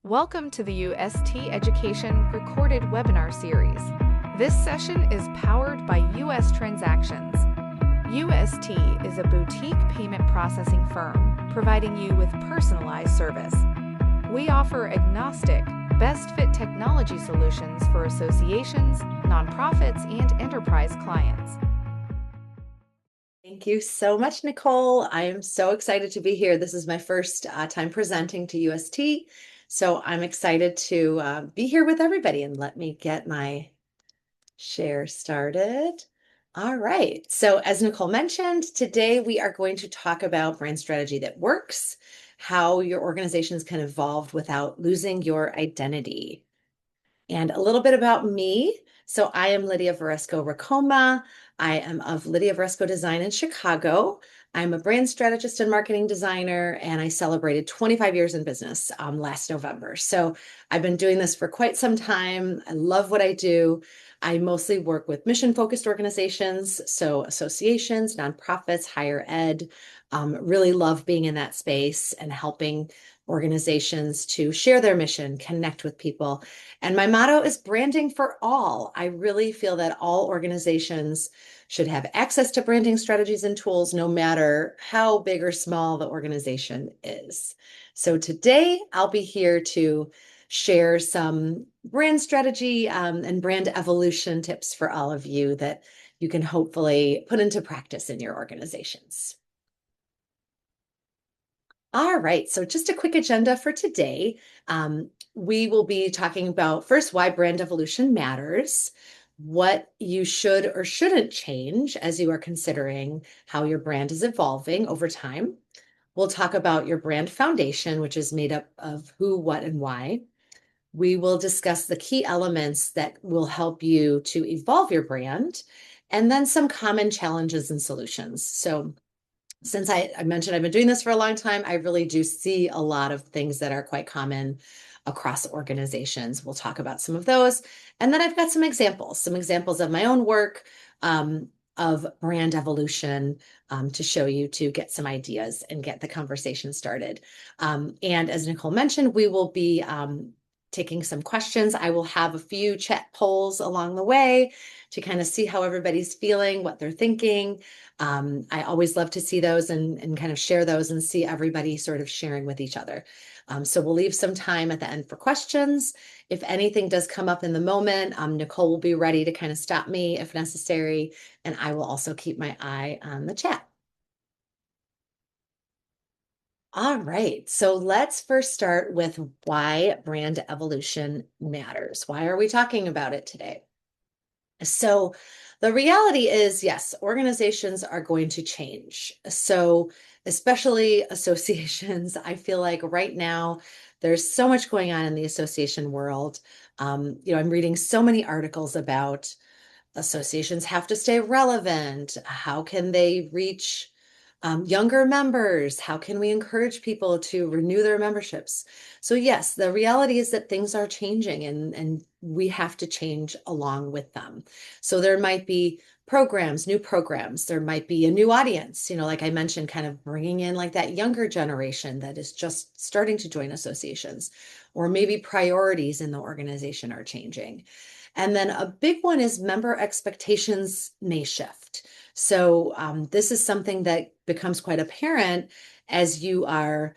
Welcome to the UST Education recorded webinar series. This session is powered by US Transactions. UST is a boutique payment processing firm providing you with personalized service. We offer agnostic, best fit technology solutions for associations, nonprofits, and enterprise clients. Thank you so much, Nicole. I am so excited to be here. This is my first time presenting to UST, so I'm excited to be here with everybody. And let me get my share started. All right. So as Nicole mentioned, today we are going to talk about brand strategy that works, how your organizations can evolve without losing your identity. And a little bit about me. So I am Lydia Varesco-Racoma. I am of Lydia Varesco Design in Chicago. I'm a brand strategist and marketing designer, and I celebrated 25 years in business last November. So I've been doing this for quite some time. I love what I do. I mostly work with mission-focused organizations, so associations, nonprofits, higher ed. Really love being in that space and helping organizations to share their mission, connect with people. And my motto is branding for all. I really feel that all organizations should have access to branding strategies and tools, no matter how big or small the organization is. So today I'll be here to share some brand strategy and brand evolution tips for all of you that you can hopefully put into practice in your organizations. All right, so just a quick agenda for today. We will be talking about first why brand evolution matters, what you should or shouldn't change as you are considering how your brand is evolving over time. We'll talk about your brand foundation, which is made up of who, what, and why. We will discuss the key elements that will help you to evolve your brand, and then some common challenges and solutions. So since I mentioned I've been doing this for a long time, I really do see a lot of things that are quite common across organizations. We'll talk about some of those. And then I've got some examples of my own work of brand evolution to show you to get some ideas and get the conversation started. And as Nicole mentioned, we will be taking some questions. I will have a few chat polls along the way to kind of see how everybody's feeling, what they're thinking. I always love to see those and kind of share those and see everybody sort of sharing with each other. So we'll leave some time at the end for questions. If anything does come up in the moment, Nicole will be ready to kind of stop me if necessary, and I will also keep my eye on the chat. All right, so let's first start with why brand evolution matters. Why are we talking about it today? So the reality is, yes, organizations are going to change. So especially associations, I feel like right now there's so much going on in the association world. I'm reading so many articles about associations have to stay relevant. How can they reach younger members? How can we encourage people to renew their memberships? So yes, the reality is that things are changing and we have to change along with them. So there might be programs, new programs. There might be a new audience, like I mentioned, kind of bringing in like that younger generation that is just starting to join associations, or maybe priorities in the organization are changing. And then a big one is member expectations may shift. So this is something that becomes quite apparent as you are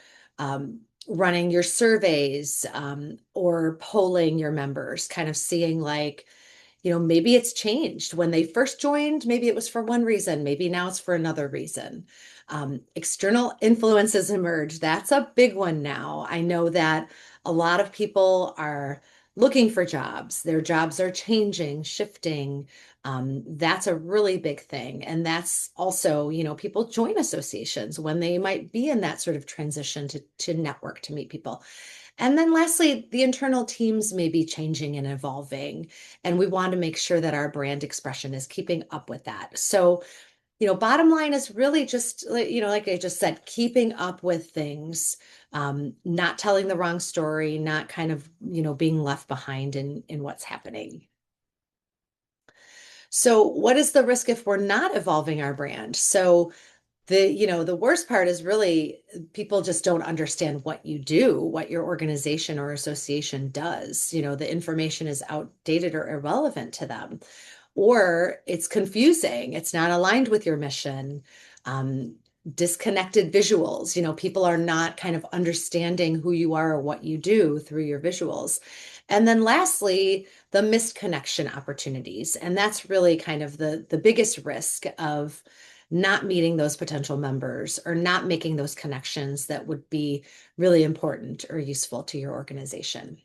running your surveys or polling your members, kind of seeing like, maybe it's changed. When they first joined, maybe it was for one reason, maybe now it's for another reason. External influences emerge. That's a big one now. I know that a lot of people are looking for jobs. Their jobs are changing, shifting. That's a really big thing. And that's also, people join associations when they might be in that sort of transition to network, to meet people. And then lastly, the internal teams may be changing and evolving, and we want to make sure that our brand expression is keeping up with that. So, bottom line is really just, like I just said, keeping up with things, not telling the wrong story, not kind of, being left behind in what's happening. So what is the risk if we're not evolving our brand? So The worst part is really people just don't understand what you do, what your organization or association does. The information is outdated or irrelevant to them, or it's confusing. It's not aligned with your mission. Um, Disconnected visuals. People are not kind of understanding who you are or what you do through your visuals. And then lastly, the missed connection opportunities. And that's really kind of the biggest risk of not meeting those potential members or not making those connections that would be really important or useful to your organization.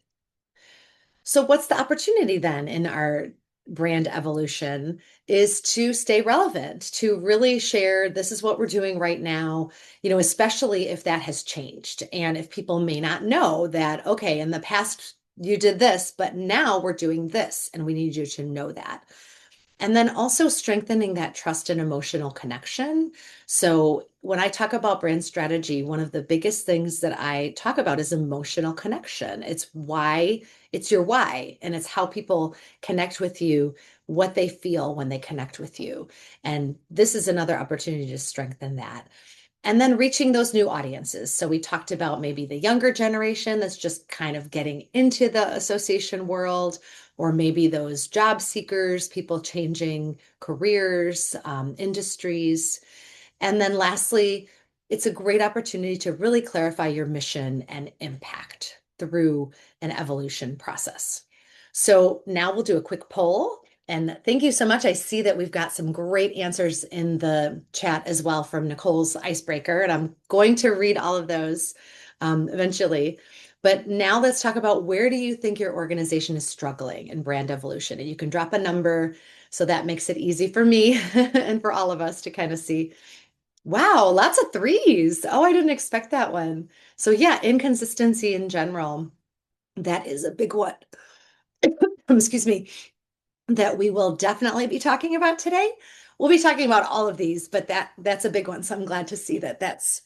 So, what's the opportunity then in our brand evolution is to stay relevant, to really share this is what we're doing right now, especially if that has changed and if people may not know that, okay, in the past you did this, but now we're doing this, and we need you to know that. And then also strengthening that trust and emotional connection. So, when I talk about brand strategy, one of the biggest things that I talk about is emotional connection. It's your why, and it's how people connect with you, what they feel when they connect with you. And this is another opportunity to strengthen that. And then reaching those new audiences. So we talked about maybe the younger generation that's just kind of getting into the association world, or maybe those job seekers, people changing careers, industries. And then lastly, it's a great opportunity to really clarify your mission and impact through an evolution process. So now we'll do a quick poll. And thank you so much. I see that we've got some great answers in the chat as well from Nicole's icebreaker, and I'm going to read all of those eventually. But now let's talk about, where do you think your organization is struggling in brand evolution? And you can drop a number, so that makes it easy for me and for all of us to kind of see. Wow, lots of threes. Oh, I didn't expect that one. So yeah, inconsistency in general, that is a big one. Excuse me, that we will definitely be talking about today. We'll be talking about all of these, but that's a big one. So I'm glad to see that that's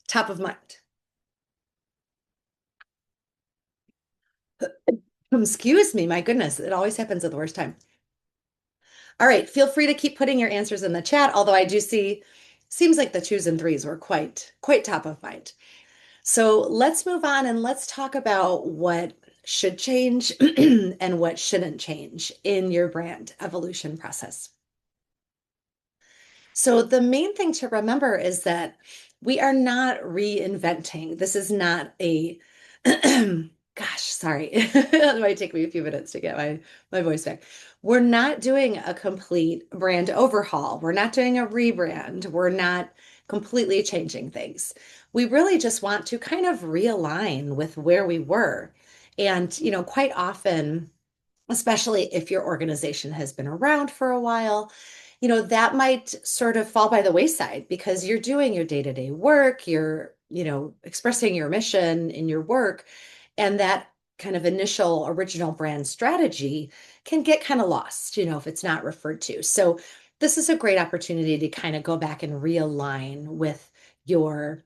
top of mind. Excuse me, my goodness, it always happens at the worst time. All right, feel free to keep putting your answers in the chat, although I do see, seems like the twos and threes were quite top of mind. So let's move on and let's talk about what should change and what shouldn't change in your brand evolution process. So the main thing to remember is that we are not reinventing. This is not a, gosh, sorry. It might take me a few minutes to get my voice back. We're not doing a complete brand overhaul. We're not doing a rebrand. We're not completely changing things. We really just want to kind of realign with where we were. And, quite often, especially if your organization has been around for a while, that might sort of fall by the wayside because you're doing your day-to-day work, you're, expressing your mission in your work, and that kind of initial original brand strategy can get kind of lost, if it's not referred to. So this is a great opportunity to kind of go back and realign with your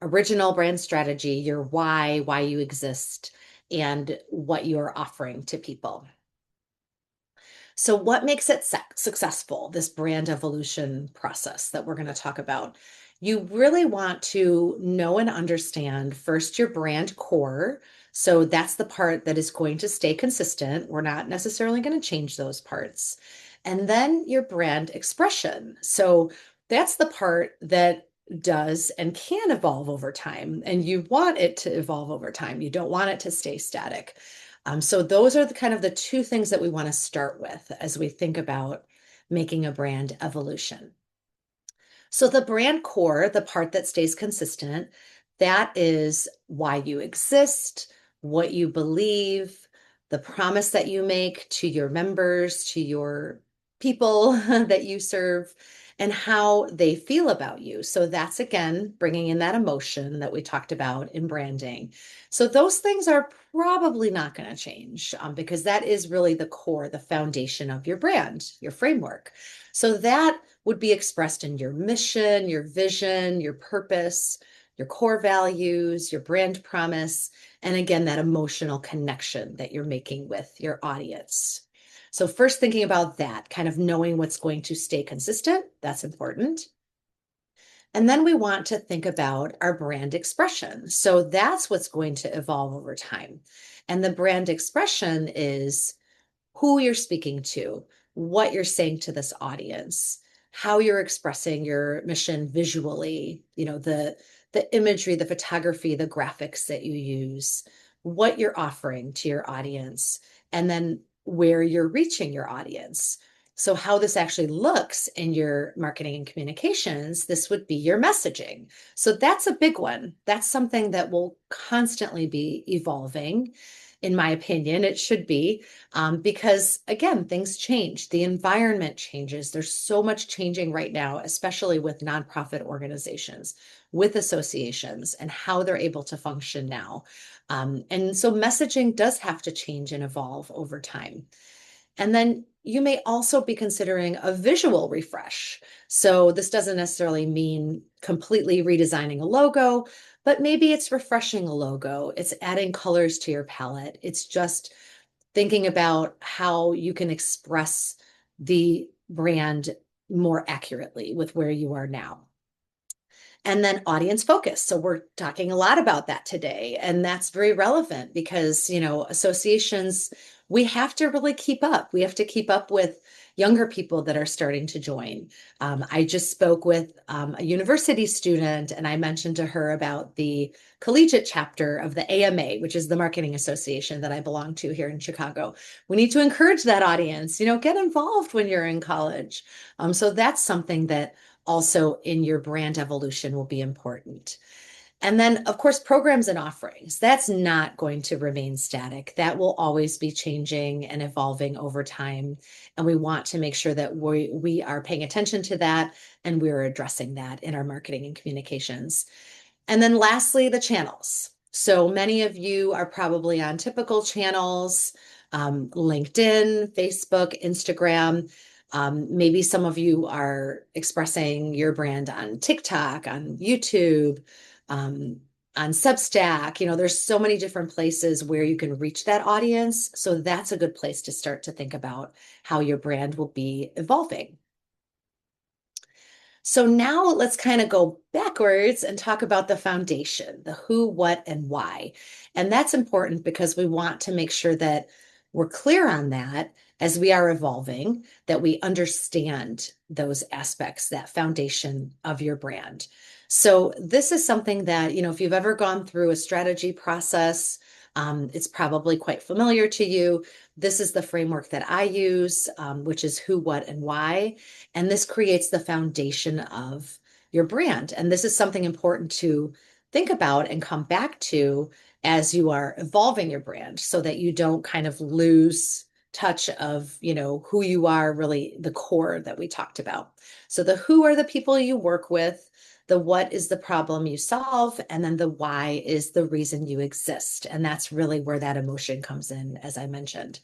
original brand strategy, your why you exist, and what you're offering to people. So, what makes it successful, this brand evolution process that we're going to talk about? You really want to know and understand first your brand core. So, that's the part that is going to stay consistent. We're not necessarily going to change those parts. And then your brand expression. So, that's the part that does and can evolve over time. And you want it to evolve over time. You don't want it to stay static. So those are the kind of the two things that we want to start with as we think about making a brand evolution. So the brand core, the part that stays consistent, that is why you exist, what you believe, the promise that you make to your members, to your people that you serve, and how they feel about you. So that's, again, bringing in that emotion that we talked about in branding. So those things are probably not going to change, because that is really the core, the foundation of your brand, your framework. So that would be expressed in your mission, your vision, your purpose, your core values, your brand promise, and again, that emotional connection that you're making with your audience. So first, thinking about that, kind of knowing what's going to stay consistent, that's important. And then we want to think about our brand expression. So that's what's going to evolve over time. And the brand expression is who you're speaking to, what you're saying to this audience, how you're expressing your mission visually, the imagery, the photography, the graphics that you use, what you're offering to your audience, and then where you're reaching your audience. So how this actually looks in your marketing and communications, this would be your messaging. So that's a big one. That's something that will constantly be evolving. In my opinion, it should be, because again, things change. The environment changes. There's so much changing right now, especially with nonprofit organizations, with associations, and how they're able to function now. And so messaging does have to change and evolve over time. And then you may also be considering a visual refresh. So this doesn't necessarily mean completely redesigning a logo, but maybe it's refreshing a logo. It's adding colors to your palette. It's just thinking about how you can express the brand more accurately with where you are now. And then audience focus. So we're talking a lot about that today. And that's very relevant because, associations, we have to really keep up. We have to keep up with younger people that are starting to join. I just spoke with a university student, and I mentioned to her about the collegiate chapter of the AMA, which is the marketing association that I belong to here in Chicago. We need to encourage that audience, get involved when you're in college. So that's something that also in your brand evolution will be important. And then, of course, programs and offerings. That's not going to remain static. That will always be changing and evolving over time. And we want to make sure that we are paying attention to that and we're addressing that in our marketing and communications. And then lastly, the channels. So many of you are probably on typical channels, LinkedIn, Facebook, Instagram. Maybe some of you are expressing your brand on TikTok, on YouTube, on Substack. There's so many different places where you can reach that audience. So that's a good place to start to think about how your brand will be evolving. So now let's kind of go backwards and talk about the foundation, the who, what, and why. And that's important because we want to make sure that we're clear on that as we are evolving, that we understand those aspects, that foundation of your brand. So this is something that, if you've ever gone through a strategy process, it's probably quite familiar to you. This is the framework that I use, which is who, what, and why. And this creates the foundation of your brand. And this is something important to think about and come back to as you are evolving your brand so that you don't kind of lose touch of, who you are, really the core that we talked about. So the who are the people you work with, the what is the problem you solve, and then the why is the reason you exist. And that's really where that emotion comes in, as I mentioned.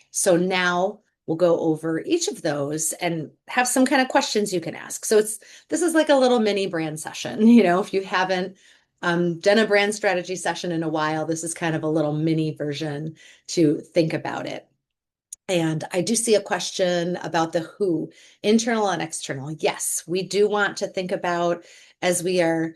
So now we'll go over each of those and have some kind of questions you can ask. So this is like a little mini brand session. If you haven't done a brand strategy session in a while, this is kind of a little mini version to think about it. And I do see a question about the who, internal and external. Yes, we do want to think about, as we are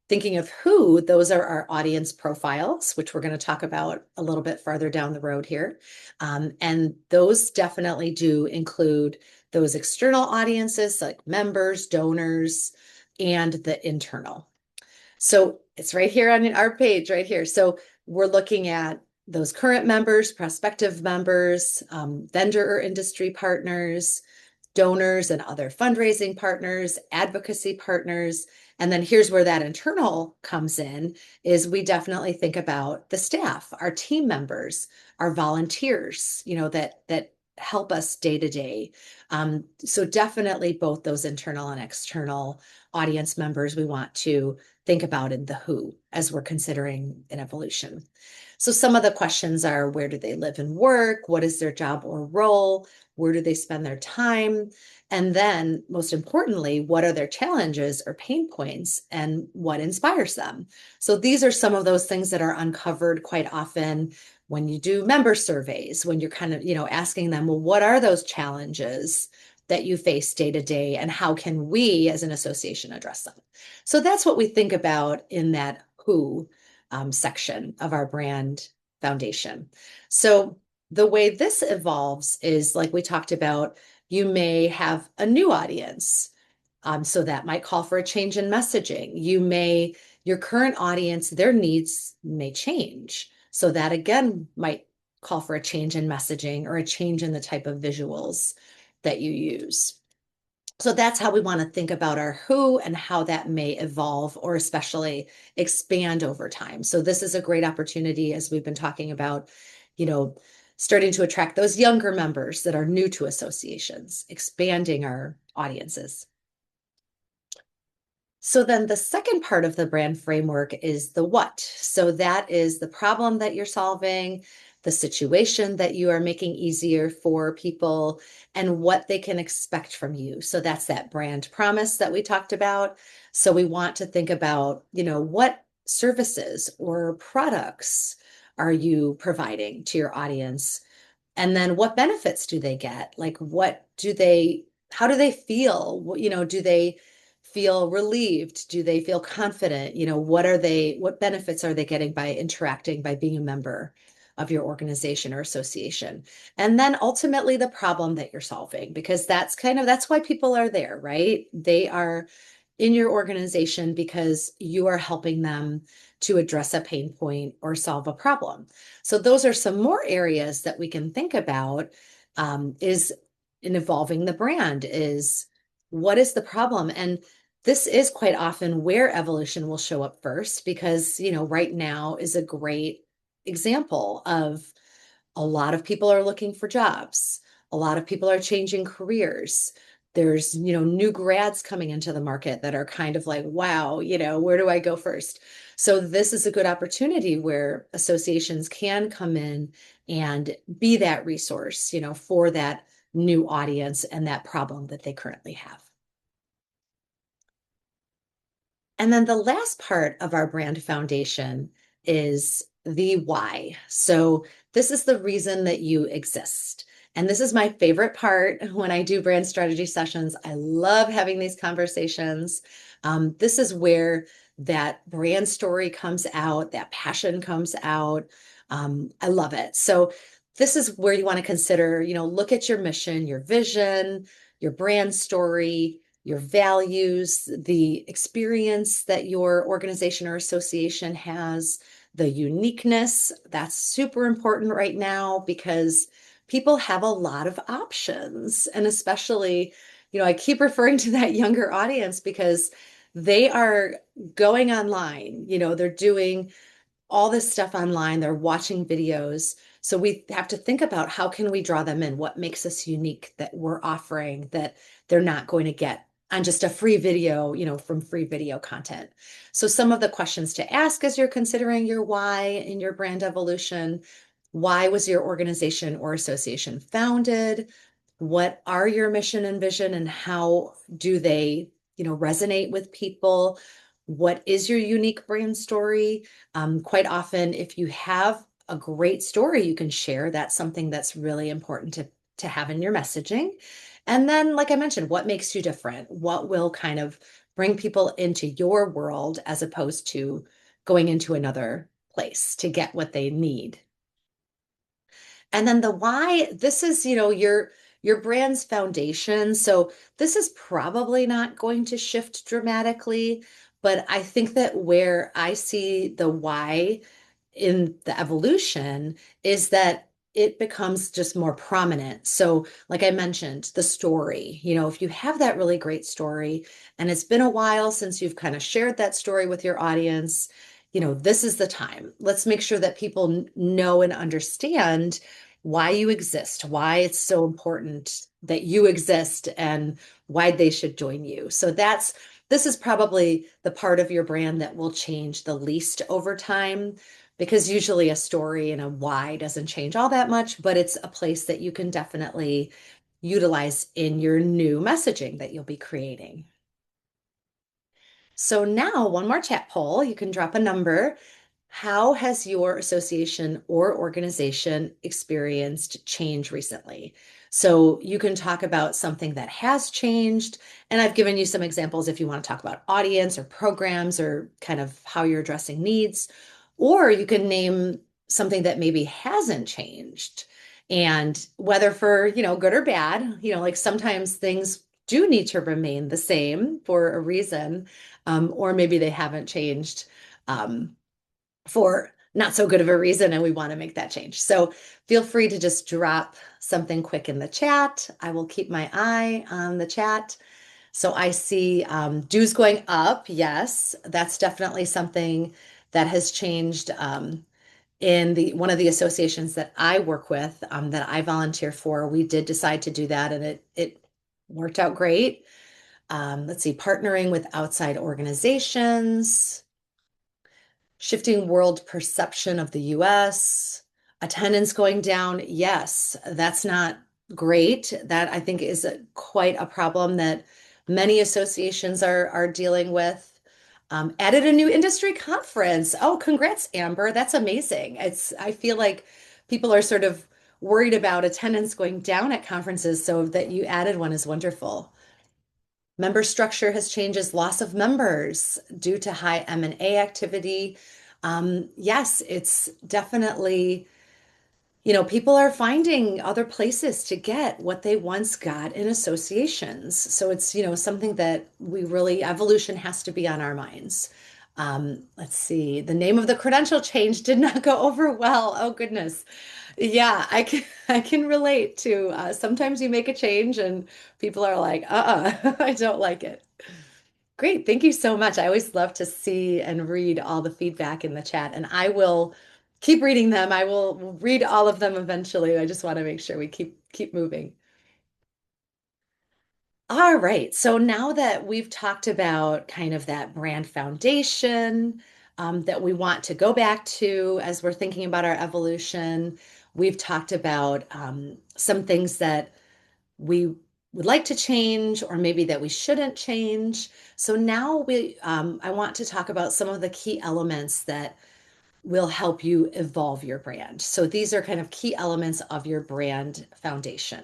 thinking of who, those are our audience profiles, which we're going to talk about a little bit farther down the road here. And those definitely do include those external audiences like members, donors, and the internal. So it's right here on our page right here. So we're looking at those current members, prospective members, vendor or industry partners, donors and other fundraising partners, advocacy partners. And then here's where that internal comes in, is we definitely think about the staff, our team members, our volunteers, that help us day to day. So definitely both those internal and external audience members we want to think about in the who as we're considering an evolution. So some of the questions are, where do they live and work? What is their job or role? Where do they spend their time? And then most importantly, what are their challenges or pain points and what inspires them? So these are some of those things that are uncovered quite often when you do member surveys, when you're kind of, asking them, well, what are those challenges that you face day to day, and how can we as an association address them? So that's what we think about in that who section of our brand foundation. So the way this evolves is like we talked about, you may have a new audience. So that might call for a change in messaging. Your current audience, their needs may change. So that again might call for a change in messaging or a change in the type of visuals that you use. So that's how we want to think about our who and how that may evolve or especially expand over time. So this is a great opportunity, as we've been talking about, you know, starting to attract those younger members that are new to associations, expanding our audiences. So then the second part of the brand framework is the what. So that is the problem that you're solving, the situation that you are making easier for people, and what they can expect from you. So that's that brand promise that we talked about. So we want to think about, what services or products are you providing to your audience? And then what benefits do they get? Like, how do they feel? Do they feel relieved? Do they feel confident? What benefits are they getting by interacting, by being a member of your organization or association? And then ultimately the problem that you're solving, because that's why people are there, right? They are in your organization because you are helping them to address a pain point or solve a problem. So those are some more areas that we can think about, is in evolving the brand is what is the problem? And this is quite often where evolution will show up first, because, right now is a great example of a lot of people are looking for jobs. A lot of people are changing careers. There's, new grads coming into the market that are kind of like, wow, where do I go first? So this is a good opportunity where associations can come in and be that resource, for that new audience and that problem that they currently have. And then the last part of our brand foundation is the why. So this is the reason that you exist. And this is my favorite part when I do brand strategy sessions. I love having these conversations. This is where that brand story comes out, that passion comes out. I love it. So this is where you want to consider, look at your mission, your vision, your brand story, your values, the experience that your organization or association has, the uniqueness. That's super important right now because people have a lot of options. And especially, I keep referring to that younger audience because they are going online, they're doing all this stuff online, they're watching videos. So we have to think about how can we draw them in? What makes us unique that we're offering that they're not going to get on just a free video, from free video content. So some of the questions to ask as you're considering your why in your brand evolution: why was your organization or association founded? What are your mission and vision, and how do they, resonate with people? What is your unique brand story? Quite often, if you have a great story you can share, that's something that's really important to have in your messaging. And then, like I mentioned, what makes you different? What will kind of bring people into your world as opposed to going into another place to get what they need? And then the why, this is, your brand's foundation. So this is probably not going to shift dramatically, but I think that where I see the why in the evolution is that it becomes just more prominent. So, like I mentioned, the story, if you have that really great story and it's been a while since you've kind of shared that story with your audience, this is the time. Let's make sure that people know and understand why you exist, why it's so important that you exist, and why they should join you. So this is probably the part of your brand that will change the least over time, because usually a story and a why doesn't change all that much, but it's a place that you can definitely utilize in your new messaging that you'll be creating. So now one more chat poll. You can drop a number. How has your association or organization experienced change recently? So you can talk about something that has changed. And I've given you some examples if you want to talk about audience or programs or kind of how you're addressing needs. Or you can name something that maybe hasn't changed. And whether for, good or bad, like sometimes things do need to remain the same for a reason, or maybe they haven't changed. For not so good of a reason and we want to make that change. So feel free to just drop something quick in the chat. I will keep my eye on the chat. So I see dues going up. Yes, that's definitely something that has changed in the one of the associations that I work with, that I volunteer for. We did decide to do that and it worked out great. Let's see, partnering with outside organizations, shifting world perception of the US, attendance going down. Yes, that's not great. That I think is quite a problem that many associations are dealing with. Added a new industry conference. Oh, congrats, Amber. That's amazing. I feel like people are sort of worried about attendance going down at conferences, so that you added one is wonderful. Member structure has changes, loss of members due to high M&A activity. Yes, it's definitely, people are finding other places to get what they once got in associations. So it's, something that we really, evolution has to be on our minds. Let's see, the name of the credential change did not go over well. Oh, goodness. Yeah, I can relate to sometimes you make a change and people are like, I don't like it. Great. Thank you so much. I always love to see and read all the feedback in the chat, and I will keep reading them. I will read all of them eventually. I just want to make sure we keep moving. All right. So now that we've talked about kind of that brand foundation, that we want to go back to as we're thinking about our evolution, we've talked about some things that we would like to change or maybe that we shouldn't change. So now I want to talk about some of the key elements that will help you evolve your brand. So these are kind of key elements of your brand foundation.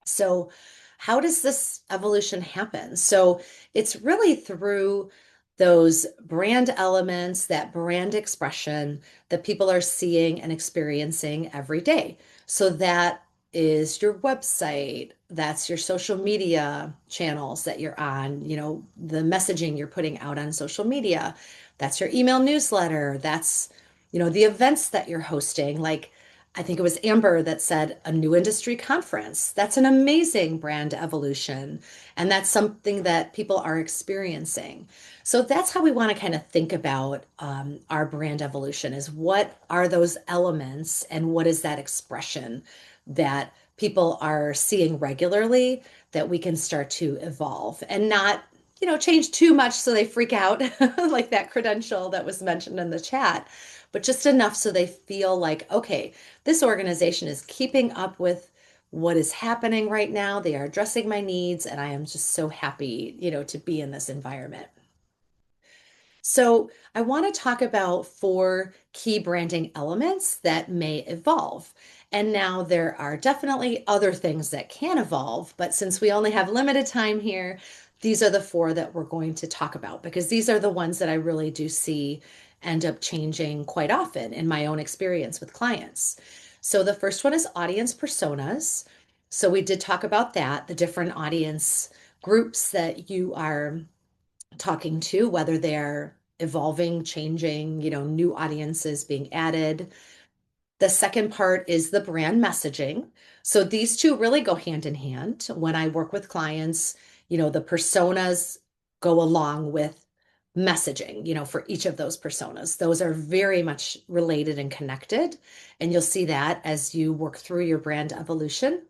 So, how does this evolution happen? So, it's really through those brand elements, that brand expression that people are seeing and experiencing every day. So, that is your website, that's your social media channels that you're on, the messaging you're putting out on social media, that's your email newsletter, that's, the events that you're hosting. Like, I think it was Amber that said a new industry conference. That's an amazing brand evolution. And that's something that people are experiencing. So that's how we want to kind of think about our brand evolution is what are those elements and what is that expression that people are seeing regularly that we can start to evolve and not, change too much so they freak out like that credential that was mentioned in the chat, but just enough so they feel like, okay, this organization is keeping up with what is happening right now. They are addressing my needs, and I am just so happy, to be in this environment. So, I want to talk about four key branding elements that may evolve. And now there are definitely other things that can evolve, but since we only have limited time here, these are the four that we're going to talk about because these are the ones that I really do see end up changing quite often in my own experience with clients. So, the first one is audience personas. So, we did talk about that, the different audience groups that you are talking to, whether they're evolving, changing, new audiences being added. The second part is the brand messaging. So these two really go hand in hand. When I work with clients, the personas go along with messaging, for each of those personas. Those are very much related and connected. And you'll see that as you work through your brand evolution.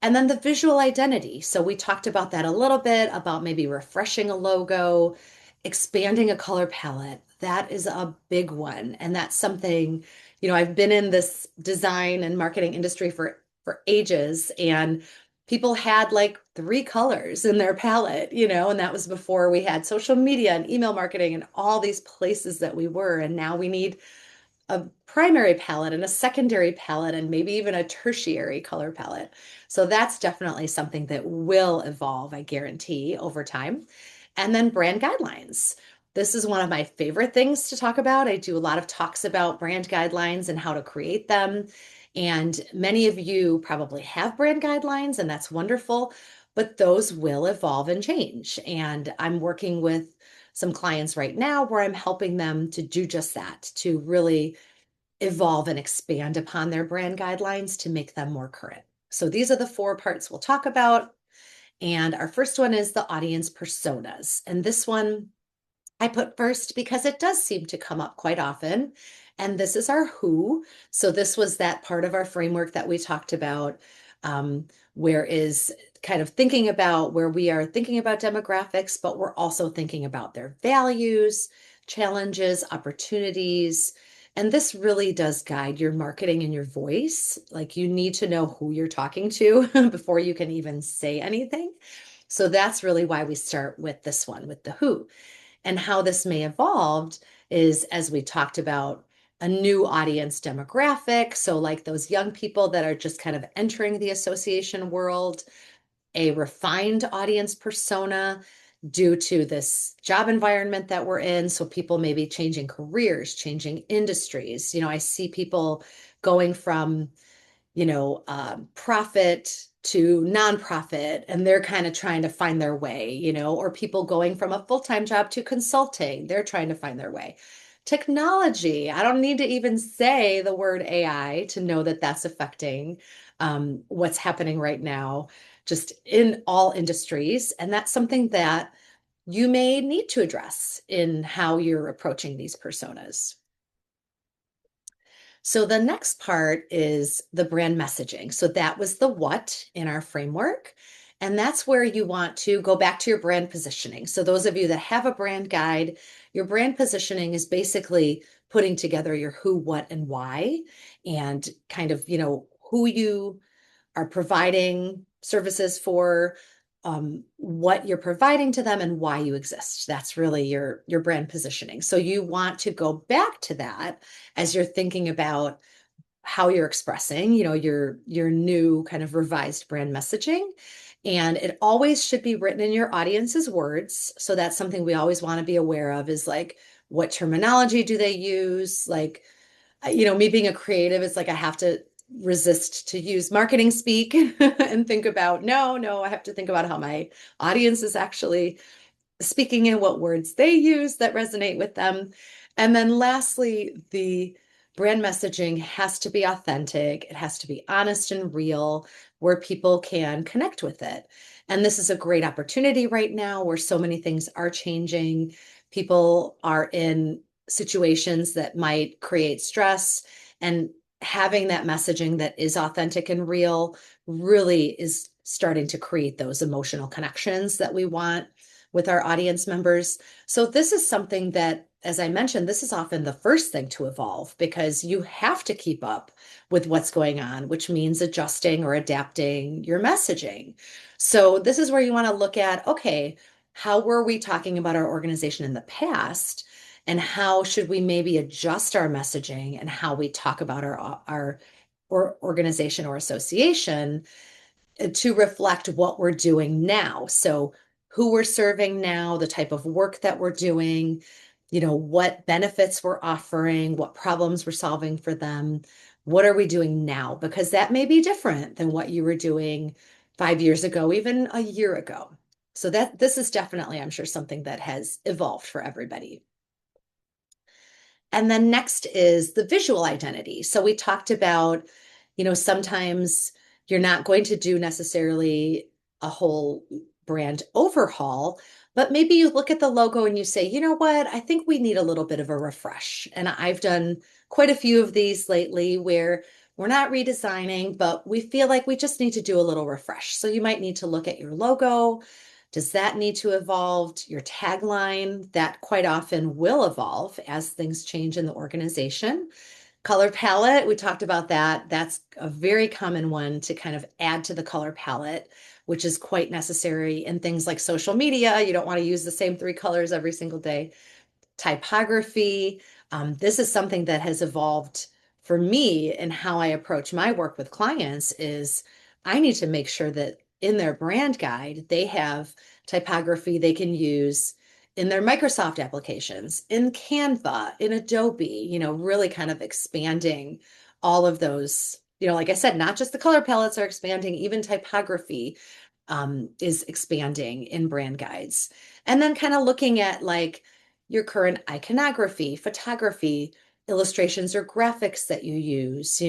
And then the visual identity. So we talked about that a little bit about maybe refreshing a logo, expanding a color palette. That is a big one. And that's something, I've been in this design and marketing industry for ages. And people had like three colors in their palette, and that was before we had social media and email marketing and all these places that we were. And now we need a primary palette and a secondary palette and maybe even a tertiary color palette. So that's definitely something that will evolve, I guarantee, over time. And then brand guidelines. This is one of my favorite things to talk about. I do a lot of talks about brand guidelines and how to create them. And many of you probably have brand guidelines, and that's wonderful, but those will evolve and change. And I'm working with some clients right now where I'm helping them to do just that, to really evolve and expand upon their brand guidelines to make them more current. So these are the four parts we'll talk about. And our first one is the audience personas. And this one I put first because it does seem to come up quite often. And this is our who. So this was that part of our framework that we talked about, where is kind of thinking about where we are thinking about demographics, but we're also thinking about their values, challenges, opportunities. And this really does guide your marketing and your voice. Like you need to know who you're talking to before you can even say anything. So that's really why we start with this one, with the who. And how this may evolve is, as we talked about, a new audience demographic. So, like those young people that are just kind of entering the association world, a refined audience persona due to this job environment that we're in. So, people may be changing careers, changing industries. I see people going from profit to nonprofit, and they're kind of trying to find their way, or people going from a full-time job to consulting, they're trying to find their way. Technology, I don't need to even say the word AI to know that that's affecting what's happening right now, just in all industries. And that's something that you may need to address in how you're approaching these personas. So the next part is the brand messaging. So that was the what in our framework. And that's where you want to go back to your brand positioning. So those of you that have a brand guide, your brand positioning is basically putting together your who, what, and why, and kind of, who you are providing services for, what you're providing to them, and why you exist. That's really your brand positioning. So you want to go back to that as you're thinking about how you're expressing, your new kind of revised brand messaging. And it always should be written in your audience's words. So that's something we always want to be aware of, is like, what terminology do they use? Like, me being a creative, it's like I have to resist to use marketing speak and think about, no, I have to think about how my audience is actually speaking in, what words they use that resonate with them. And then lastly, the brand messaging has to be authentic. It has to be honest and real, where people can connect with it. And this is a great opportunity right now where so many things are changing. People are in situations that might create stress, and having that messaging that is authentic and real really is starting to create those emotional connections that we want with our audience members. So this is something that, as I mentioned, this is often the first thing to evolve, because you have to keep up with what's going on, which means adjusting or adapting your messaging. So this is where you want to look at, okay, how were we talking about our organization in the past? And how should we maybe adjust our messaging and how we talk about our organization or association to reflect what we're doing now. So who we're serving now, the type of work that we're doing, what benefits we're offering, what problems we're solving for them. What are we doing now? Because that may be different than what you were doing 5 years ago, even a year ago. So this is definitely, I'm sure, something that has evolved for everybody. And then next is the visual identity. So we talked about, sometimes you're not going to do necessarily a whole brand overhaul, but maybe you look at the logo and you say, you know what, I think we need a little bit of a refresh. And I've done quite a few of these lately where we're not redesigning, but we feel like we just need to do a little refresh. So you might need to look at your logo. Does that need to evolve? Your tagline, that quite often will evolve as things change in the organization. Color palette, we talked about that. That's a very common one to kind of add to the color palette, which is quite necessary in things like social media. You don't want to use the same three colors every single day. Typography. This is something that has evolved for me in how I approach my work with clients is I need to make sure that in their brand guide, they have typography they can use in their Microsoft applications, in Canva, in Adobe, really kind of expanding all of those. Like I said, not just the color palettes are expanding, even typography is expanding in brand guides. And then kind of looking at like your current iconography, photography, illustrations or graphics that you use,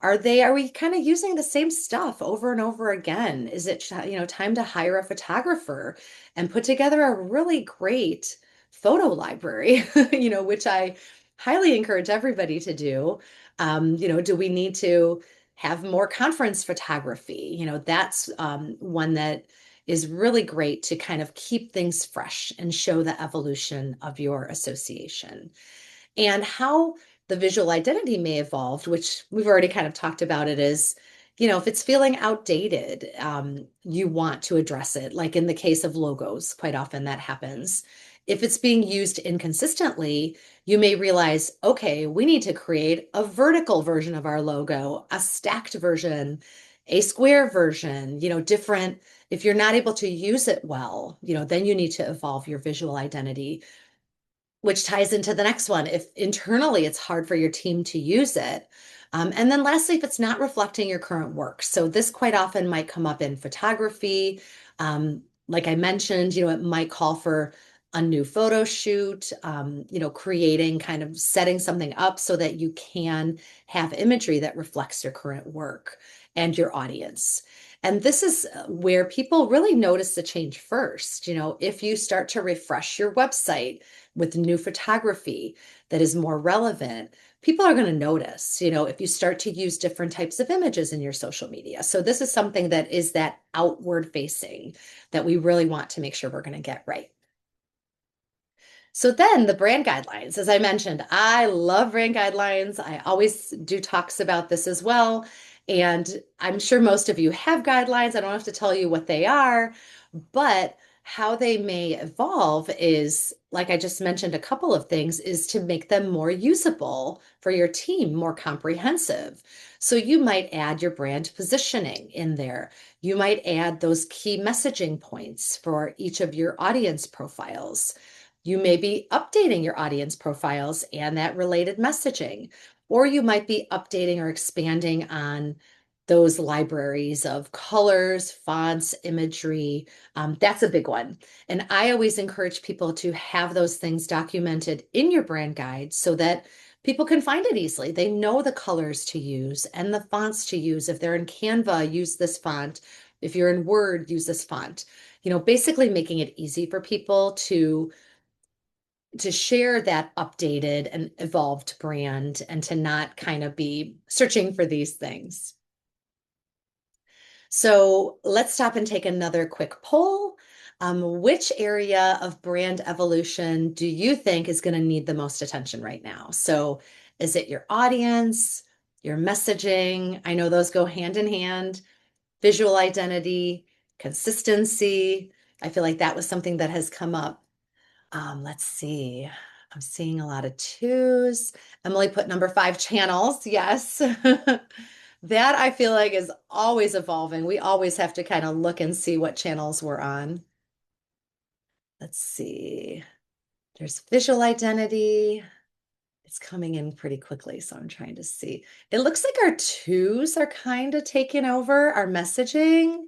are we kind of using the same stuff over and over again? Is it, time to hire a photographer and put together a really great photo library, which I highly encourage everybody to do. Do we need to have more conference photography? That's one that is really great to kind of keep things fresh and show the evolution of your association and how the visual identity may evolve, which we've already kind of talked about it is, if it's feeling outdated, you want to address it. Like in the case of logos, quite often that happens. If it's being used inconsistently, you may realize, okay, we need to create a vertical version of our logo, a stacked version, a square version, different. If you're not able to use it well, then you need to evolve your visual identity, which ties into the next one. If internally it's hard for your team to use it. And then lastly, if it's not reflecting your current work. So this quite often might come up in photography. Like I mentioned, it might call for a new photo shoot, creating kind of setting something up so that you can have imagery that reflects your current work and your audience. And this is where people really notice the change first. If you start to refresh your website with new photography that is more relevant, people are going to notice, if you start to use different types of images in your social media. So this is something that is that outward facing that we really want to make sure we're going to get right. So then the brand guidelines, as I mentioned, I love brand guidelines. I always do talks about this as well. And I'm sure most of you have guidelines. I don't have to tell you what they are, but how they may evolve is, like I just mentioned, a couple of things is to make them more usable for your team, more comprehensive. So you might add your brand positioning in there. You might add those key messaging points for each of your audience profiles. You may be updating your audience profiles and that related messaging, or you might be updating or expanding on those libraries of colors, fonts, imagery. That's a big one. And I always encourage people to have those things documented in your brand guide so that people can find it easily. They know the colors to use and the fonts to use. If they're in Canva, use this font. If you're in Word, use this font. Basically making it easy for people to share that updated and evolved brand and to not kind of be searching for these things. So let's stop and take another quick poll. Which area of brand evolution do you think is going to need the most attention right now? So is it your audience, your messaging? I know those go hand in hand. Visual identity, consistency. I feel like that was something that has come up. Let's see. I'm seeing a lot of twos. Emily put number 5, channels. Yes. That I feel like is always evolving. We always have to kind of look and see what channels we're on. Let's see. There's visual identity. It's coming in pretty quickly, so I'm trying to see. It looks like our twos are kind of taking over our messaging.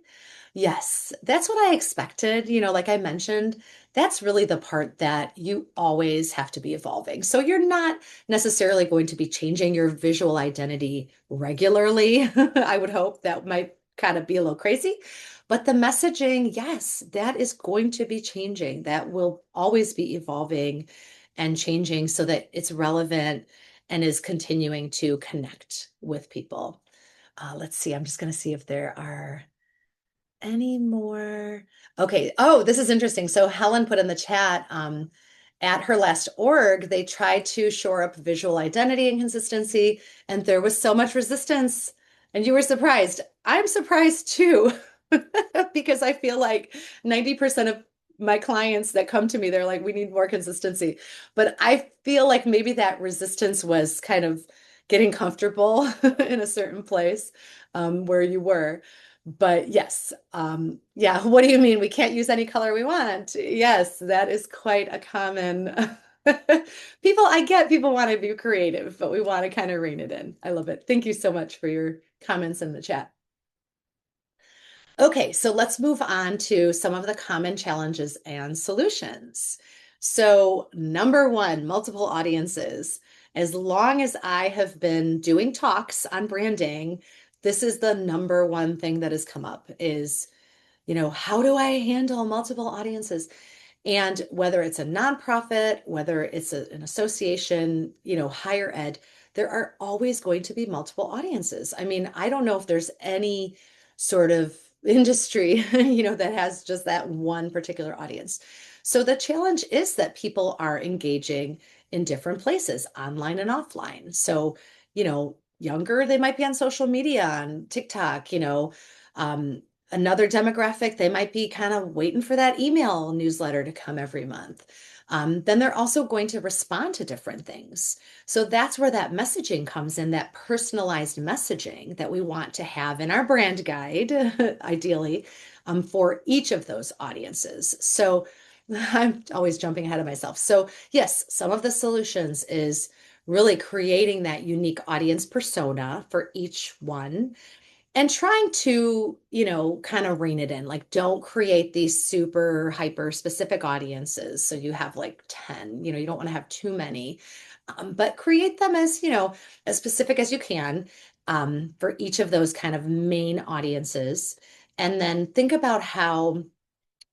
Yes, that's what I expected. Like I mentioned, that's really the part that you always have to be evolving. So you're not necessarily going to be changing your visual identity regularly. I would hope that might kind of be a little crazy. But the messaging, yes, that is going to be changing. That will always be evolving and changing so that it's relevant and is continuing to connect with people. Let's see, I'm just going to see if there are any more? Okay. Oh, this is interesting. So Helen put in the chat, at her last org, they tried to shore up visual identity and consistency, and there was so much resistance. And you were surprised. I'm surprised too, because I feel like 90% of my clients that come to me, they're like, we need more consistency. But I feel like maybe that resistance was kind of getting comfortable in a certain place where you were. But yes, yeah, what do you mean we can't use any color we want? Yes, that is quite a common people. I get people want to be creative, but we want to kind of rein it in. I love it. Thank you so much for your comments in the chat. Okay, so let's move on to some of the common challenges and solutions. So, number one, multiple audiences. As long as I have been doing talks on branding, this is the number one thing that has come up is, how do I handle multiple audiences? And whether it's a nonprofit, whether it's an association, higher ed, there are always going to be multiple audiences. I mean, I don't know if there's any sort of industry, that has just that one particular audience. So the challenge is that people are engaging in different places, online and offline. So, younger, they might be on social media, on TikTok, um, another demographic, they might be kind of waiting for that email newsletter to come every month. Then they're also going to respond to different things. So that's where that messaging comes in, that personalized messaging that we want to have in our brand guide, ideally, for each of those audiences. So I'm always jumping ahead of myself. So, yes, some of the solutions is really creating that unique audience persona for each one and trying to, kind of rein it in. Like, don't create these super hyper specific audiences. So you have like 10, you don't want to have too many, but create them as, as specific as you can for each of those kind of main audiences. And then think about how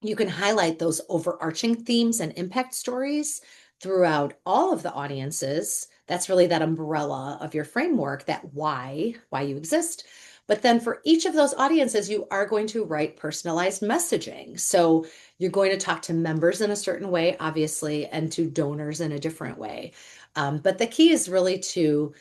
you can highlight those overarching themes and impact stories throughout all of the audiences. That's really that umbrella of your framework, that why you exist. But then for each of those audiences, you are going to write personalized messaging. So you're going to talk to members in a certain way, obviously, and to donors in a different way. But the key is really to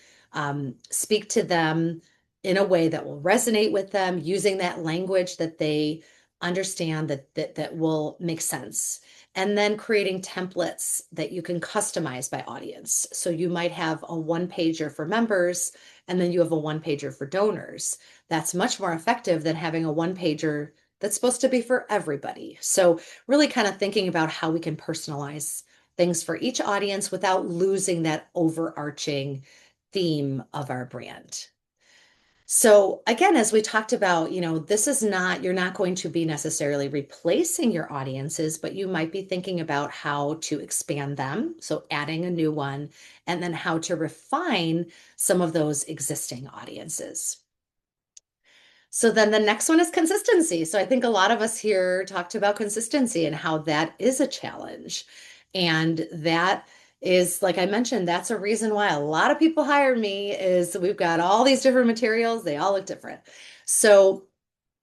speak to them in a way that will resonate with them, using that language that they understand, that will make sense. And then creating templates that you can customize by audience. So you might have a one pager for members, and then you have a one pager for donors. That's much more effective than having a one pager that's supposed to be for everybody. So really kind of thinking about how we can personalize things for each audience without losing that overarching theme of our brand. So again, as we talked about, this is not, you're not going to be necessarily replacing your audiences, but you might be thinking about how to expand them. So adding a new one, and then how to refine some of those existing audiences. So then the next one is consistency. So I think a lot of us here talked about consistency and how that is a challenge. And that is, like I mentioned, that's a reason why a lot of people hire me is we've got all these different materials, they all look different. So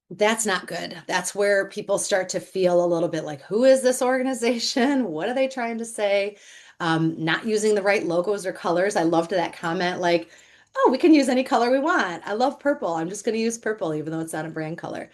that's not good. That's where people start to feel a little bit like, who is this organization? What are they trying to say? Not using the right logos or colors. I loved that comment, like, oh, we can use any color we want. I love purple. I'm just going to use purple, even though it's not a brand color.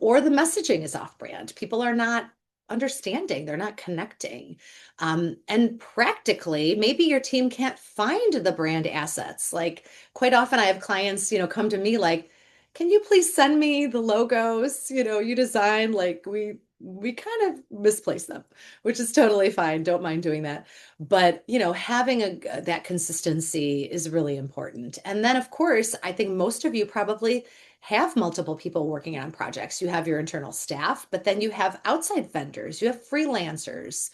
Or the messaging is off brand. People are not understanding, they're not connecting. And practically, maybe your team can't find the brand assets. Like, quite often I have clients, come to me like, can you please send me the logos, you design, like we kind of misplace them, which is totally fine. Don't mind doing that. But, having that consistency is really important. And then of course, I think most of you probably have multiple people working on projects. You have your internal staff, but then you have outside vendors, you have freelancers,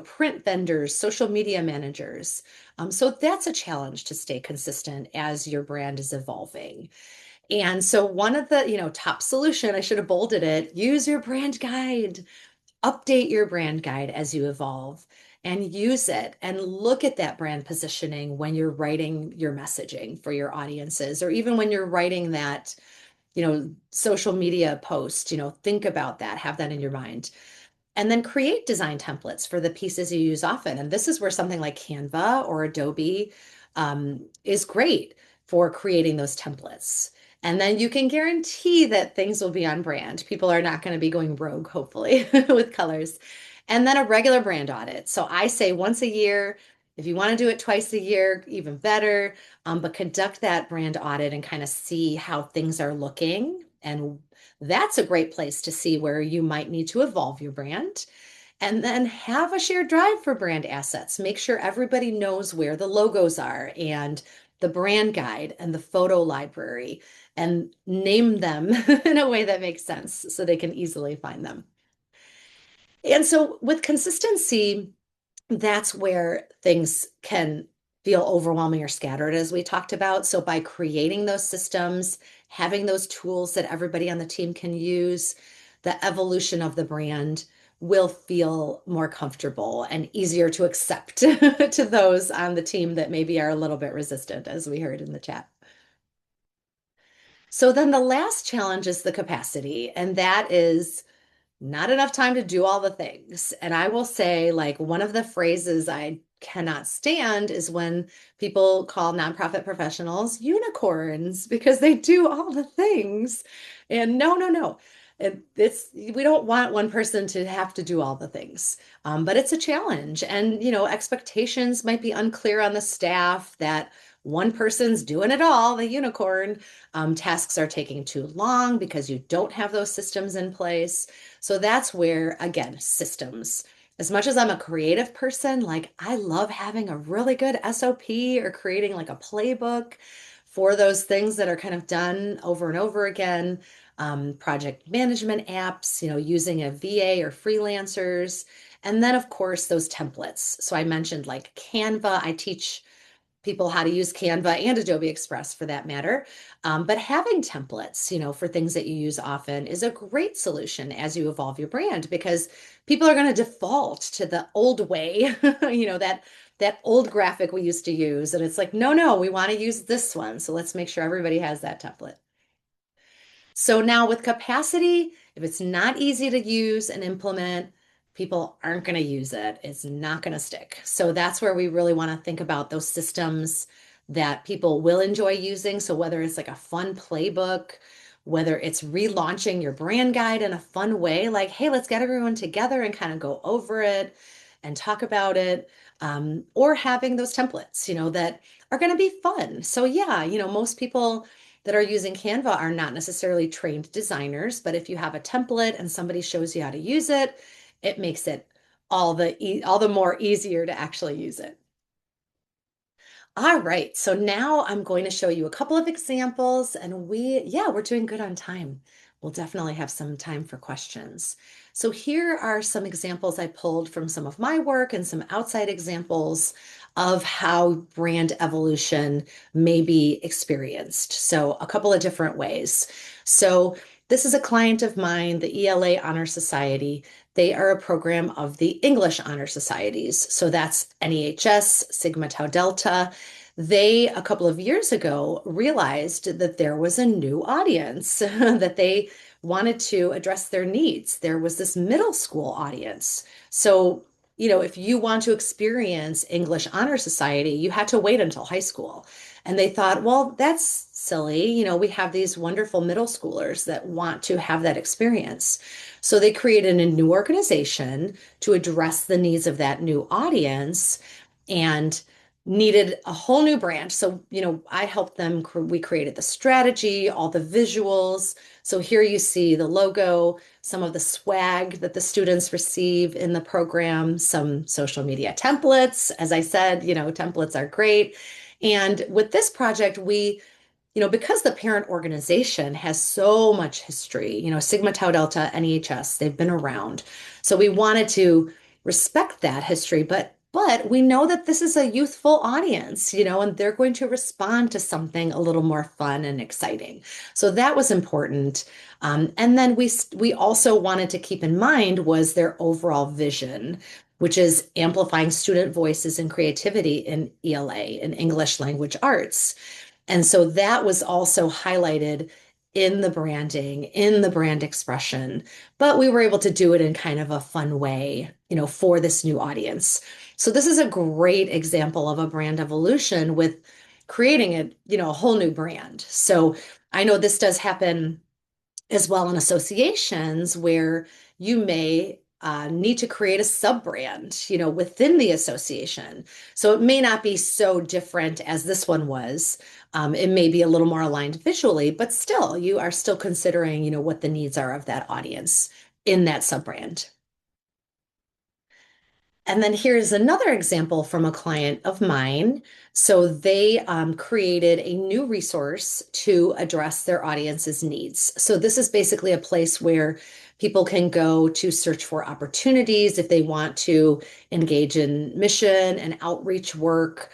print vendors, social media managers. So that's a challenge to stay consistent as your brand is evolving. And so one of the, top solution, I should have bolded it, use your brand guide, update your brand guide as you evolve and use it and look at that brand positioning when you're writing your messaging for your audiences, or even when you're writing that, social media post, think about that, have that in your mind. And then create design templates for the pieces you use often. And this is where something like Canva or Adobe is great for creating those templates. And then you can guarantee that things will be on brand. People are not going to be going rogue, hopefully, with colors. And then a regular brand audit. So I say once a year. If you want to do it twice a year, even better. But conduct that brand audit and kind of see how things are looking. And that's a great place to see where you might need to evolve your brand. And then have a shared drive for brand assets. Make sure everybody knows where the logos are and the brand guide and the photo library, and name them in a way that makes sense so they can easily find them. And so with consistency, that's where things can feel overwhelming or scattered, as we talked about. So by creating those systems, having those tools that everybody on the team can use, the evolution of the brand will feel more comfortable and easier to accept to those on the team that maybe are a little bit resistant, as we heard in the chat. So then the last challenge is the capacity, and that is not enough time to do all the things. And I will say, like, one of the phrases I cannot stand is when people call nonprofit professionals unicorns because they do all the things. And no, no, no. It's we don't want one person to have to do all the things, but it's a challenge. And expectations might be unclear on the staff that one person's doing it all, the unicorn. Tasks are taking too long because you don't have those systems in place. So that's where, again, systems. As much as I'm a creative person, like I love having a really good SOP or creating like a playbook for those things that are kind of done over and over again. Project management apps, using a VA or freelancers. And then, of course, those templates. So I mentioned like Canva. I teach people how to use Canva and Adobe Express for that matter. But having templates, for things that you use often is a great solution as you evolve your brand, because people are going to default to the old way, that old graphic we used to use. And it's like, no, no, we want to use this one. So let's make sure everybody has that template. So now with capacity, if it's not easy to use and implement, people aren't going to use it. It's not going to stick. So that's where we really want to think about those systems that people will enjoy using. So whether it's like a fun playbook, whether it's relaunching your brand guide in a fun way, like, hey, let's get everyone together and kind of go over it and talk about it, or having those templates, that are going to be fun. So yeah, most people that are using Canva are not necessarily trained designers, but if you have a template and somebody shows you how to use it, it makes it all the more easier to actually use it. All right, so now I'm going to show you a couple of examples, and yeah, we're doing good on time. We'll definitely have some time for questions. So here are some examples I pulled from some of my work and some outside examples of how brand evolution may be experienced. So a couple of different ways. So this is a client of mine, the ELA Honor Society. They are a program of the English Honor Societies. So that's NEHS, Sigma Tau Delta. They, a couple of years ago, realized that there was a new audience, that they wanted to address their needs. There was this middle school audience. So, if you want to experience English Honor Society, you had to wait until high school. And they thought, well, that's silly. We have these wonderful middle schoolers that want to have that experience. So they created a new organization to address the needs of that new audience and needed a whole new brand. So, I helped them, we created the strategy, all the visuals. So here you see the logo, some of the swag that the students receive in the program, some social media templates. As I said, templates are great. And with this project, because the parent organization has so much history, Sigma Tau Delta, NEHS, they've been around. So we wanted to respect that history, but we know that this is a youthful audience, and they're going to respond to something a little more fun and exciting. So that was important. And then we also wanted to keep in mind was their overall vision, which is amplifying student voices and creativity in ELA, in English language arts. And so that was also highlighted in the branding, in the brand expression, but we were able to do it in kind of a fun way, for this new audience. So this is a great example of a brand evolution with creating a whole new brand. So I know this does happen as well in associations where you may need to create a sub brand, within the association. So it may not be so different as this one was. It may be a little more aligned visually, but still, you are still considering, what the needs are of that audience in that sub brand. And then here's another example from a client of mine. So they created a new resource to address their audience's needs. So this is basically a place where people can go to search for opportunities if they want to engage in mission and outreach work.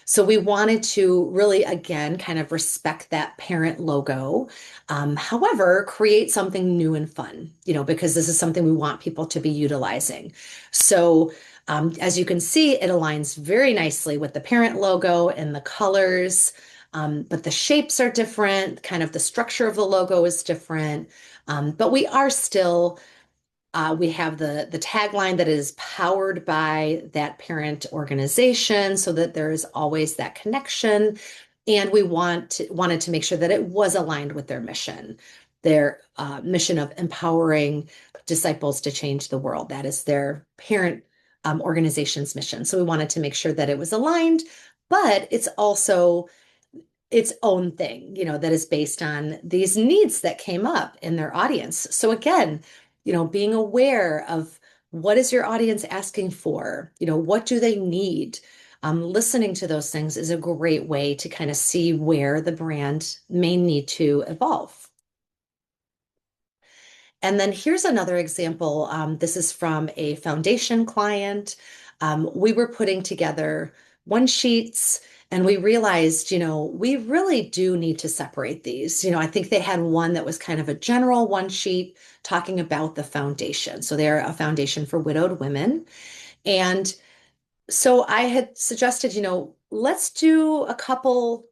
So we wanted to really, again, kind of respect that parent logo. However, create something new and fun, because this is something we want people to be utilizing. So, as you can see, it aligns very nicely with the parent logo and the colors, but the shapes are different. Kind of the structure of the logo is different. But we are still, we have the tagline that is powered by that parent organization so that there is always that connection. And we wanted to make sure that it was aligned with their mission of empowering disciples to change the world. That is their parent organization's mission. So we wanted to make sure that it was aligned, but it's also its own thing, that is based on these needs that came up in their audience. So again, being aware of what is your audience asking for, what do they need? Listening to those things is a great way to kind of see where the brand may need to evolve. And then here's another example. This is from a foundation client. We were putting together one sheets and we realized, we really do need to separate these. I think they had one that was kind of a general one sheet talking about the foundation. So they're a foundation for widowed women. And so I had suggested, let's do a couple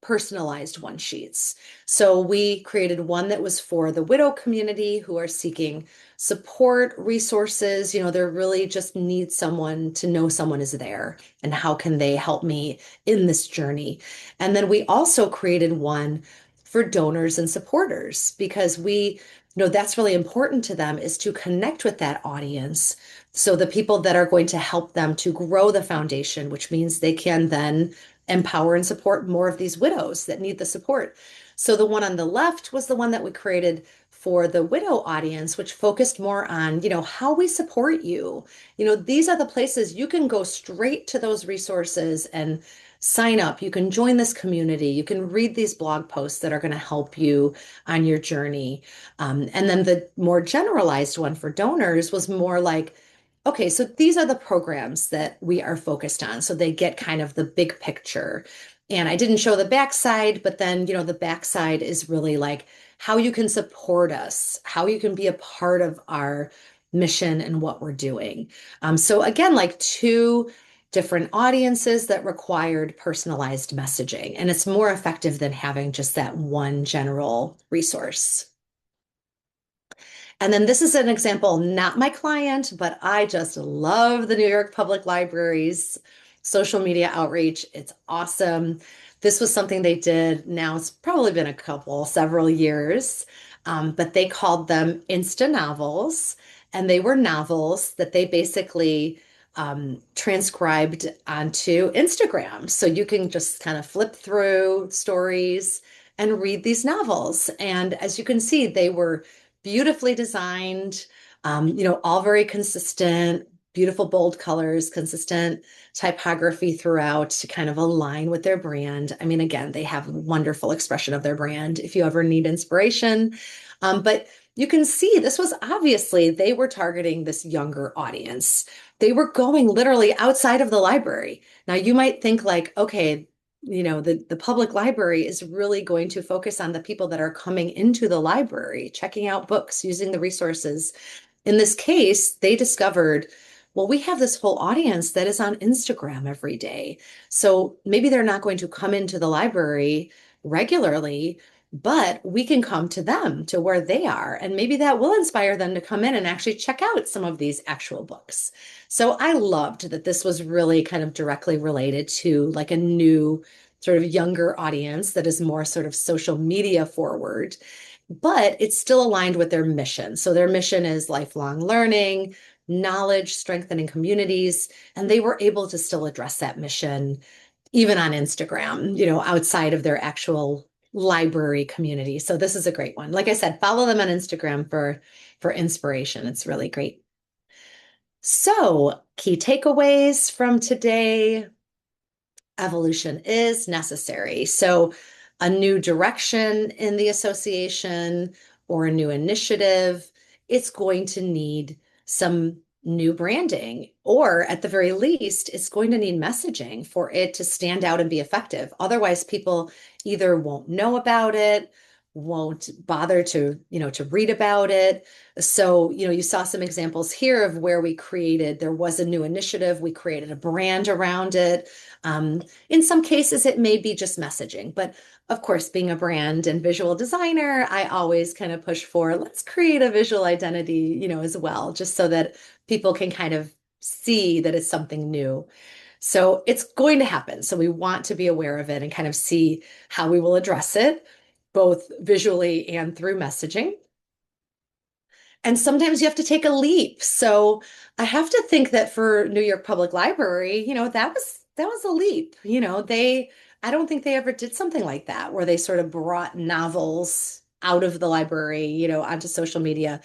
personalized one sheets. So we created one that was for the widow community who are seeking support, resources. They really just need someone to know someone is there and how can they help me in this journey. And then we also created one for donors and supporters because that's really important to them is to connect with that audience. So the people that are going to help them to grow the foundation, which means they can then empower and support more of these widows that need the support. So the one on the left was the one that we created for the widow audience, which focused more on, how we support you. These are the places you can go straight to those resources and sign up. You can join this community. You can read these blog posts that are going to help you on your journey. And then the more generalized one for donors was more like, okay, so these are the programs that we are focused on. So they get kind of the big picture. And I didn't show the backside, but then, the backside is really like how you can support us, how you can be a part of our mission and what we're doing. So again, like two different audiences that required personalized messaging. And it's more effective than having just that one general resource. And then this is an example, not my client, but I just love the New York Public Library's social media outreach. It's awesome. This was something they did. Now it's probably been several years, but they called them Insta novels. And they were novels that they basically transcribed onto Instagram. So you can just kind of flip through stories and read these novels. And as you can see, they were beautifully designed, all very consistent, beautiful bold colors, consistent typography throughout to kind of align with their brand. I mean, again, they have a wonderful expression of their brand if you ever need inspiration. But you can see this was obviously they were targeting this younger audience. They were going literally outside of the library. Now you might think like, okay, the public library is really going to focus on the people that are coming into the library, checking out books, using the resources. In this case, they discovered, well, we have this whole audience that is on Instagram every day. So maybe they're not going to come into the library regularly, but we can come to them to where they are. And maybe that will inspire them to come in and actually check out some of these actual books. So I loved that this was really kind of directly related to like a new sort of younger audience that is more sort of social media forward, but it's still aligned with their mission. So their mission is lifelong learning, knowledge, strengthening communities, and they were able to still address that mission even on Instagram, outside of their actual library community. So this is a great one. Like I said, follow them on Instagram for inspiration. It's really great. So, key takeaways from today: evolution is necessary. So, a new direction in the association or a new initiative, it's going to need some new branding, or at the very least, it's going to need messaging for it to stand out and be effective. Otherwise, people either won't know about it, won't bother to read about it. So, you saw some examples here of where there was a new initiative, we created a brand around it. In some cases, it may be just messaging, but of course, being a brand and visual designer, I always kind of push for let's create a visual identity, as well, just so that people can kind of see that it's something new. So it's going to happen. So we want to be aware of it and kind of see how we will address it, both visually and through messaging. And sometimes you have to take a leap. So I have to think that for New York Public Library, that was a leap. I don't think they ever did something like that where they sort of brought novels out of the library, onto social media.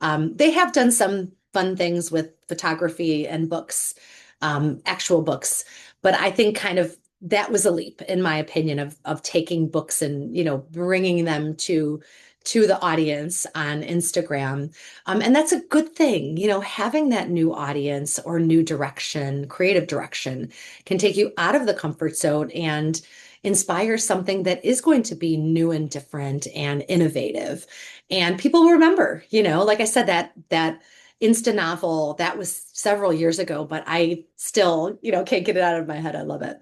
They have done some fun things with photography and books, actual books, but I think kind of that was a leap, in my opinion, of taking books and bringing them to the audience on Instagram. And that's a good thing. Having that new audience or new direction, creative direction, can take you out of the comfort zone and inspire something that is going to be new and different and innovative. And people will remember, like I said, that Insta novel, that was several years ago, but I still, can't get it out of my head. I love it.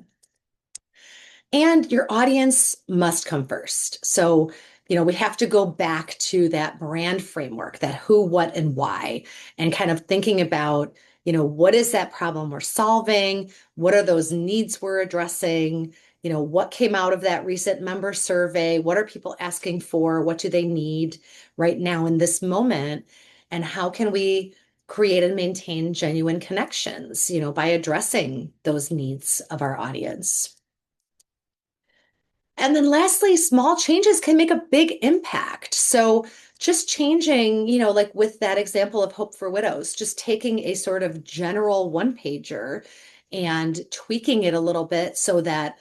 And your audience must come first. So, we have to go back to that brand framework, that who, what, and why, and kind of thinking about, what is that problem we're solving? What are those needs we're addressing? What came out of that recent member survey? What are people asking for? What do they need right now in this moment? And how can we create and maintain genuine connections, by addressing those needs of our audience? And then lastly, small changes can make a big impact. So just changing, like with that example of Hope for Widows, just taking a sort of general one pager and tweaking it a little bit so that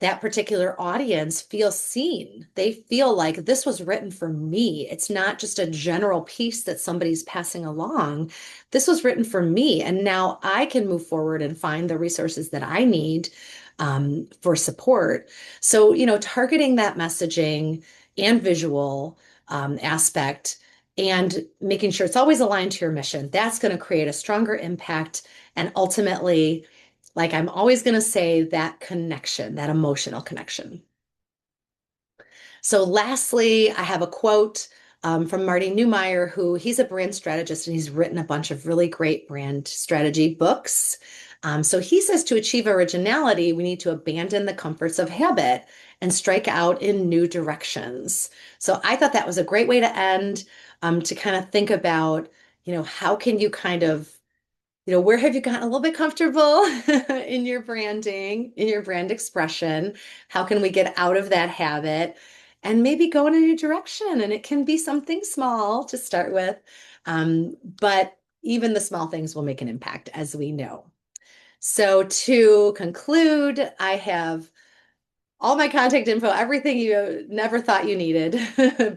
that particular audience feels seen. They feel like this was written for me. It's not just a general piece that somebody's passing along. This was written for me. And now I can move forward and find the resources that I need for support. So, targeting that messaging and visual aspect and making sure it's always aligned to your mission, that's going to create a stronger impact. And ultimately, like I'm always going to say, that connection, that emotional connection. So lastly, I have a quote from Marty Neumeier, who he's a brand strategist and he's written a bunch of really great brand strategy books. So he says to achieve originality, we need to abandon the comforts of habit and strike out in new directions. So I thought that was a great way to end, to kind of think about, how can you kind of where have you gotten a little bit comfortable in your branding, in your brand expression? How can we get out of that habit and maybe go in a new direction? And it can be something small to start with, but even the small things will make an impact, as we know. So to conclude, I have all my contact info, everything you never thought you needed,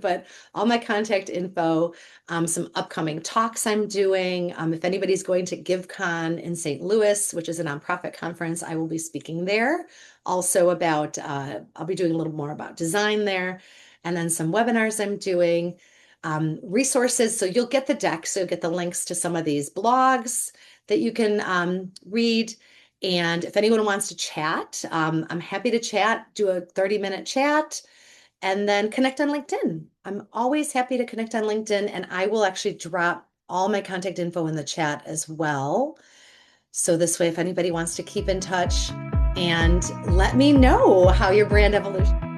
but all my contact info, some upcoming talks I'm doing. If anybody's going to GiveCon in St. Louis, which is a nonprofit conference, I will be speaking there. Also about, I'll be doing a little more about design there, and then some webinars I'm doing. Resources, so you'll get the deck, so you'll get the links to some of these blogs that you can read. And if anyone wants to chat, I'm happy to chat, do a 30-minute chat. And then connect on LinkedIn. I'm always happy to connect on LinkedIn, and I will actually drop all my contact info in the chat as well. So this way, if anybody wants to keep in touch and let me know how your brand evolution.